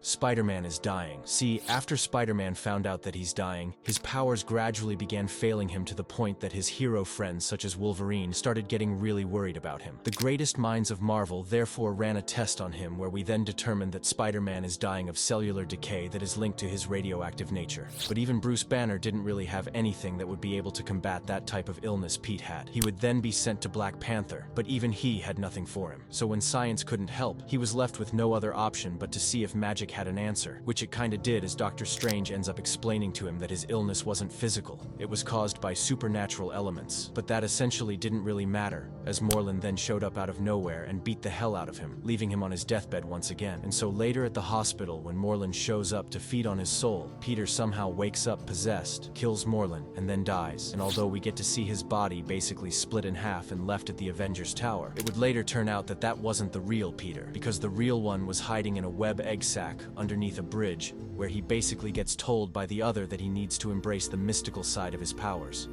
Spider-Man is dying. See, after Spider-Man found out that he's dying, his powers gradually began failing him to the point that his hero friends such as Wolverine started getting really worried about him. The greatest minds of Marvel therefore ran a test on him where we then determined that Spider-Man is dying of cellular decay that is linked to his radioactive nature. But even Bruce Banner didn't really have anything that would be able to combat that type of illness Pete had. He would then be sent to Black Panther, but even he had nothing for him. So when science couldn't help, he was left with no other option but to see if magic had an answer, which it kinda did as Doctor Strange ends up explaining to him that his illness wasn't physical, it was caused by supernatural elements. But that essentially didn't really matter, as Morlun then showed up out of nowhere and beat the hell out of him, leaving him on his deathbed once again. And so later at the hospital when Morlun shows up to feed on his soul, Peter somehow wakes up possessed, kills Morlun, and then dies. And although we get to see his body basically split in half and left at the Avengers Tower, it would later turn out that that wasn't the real Peter, because the real one was hiding in a web egg sac underneath a bridge, where he basically gets told by the other that he needs to embrace the mystical side of his powers.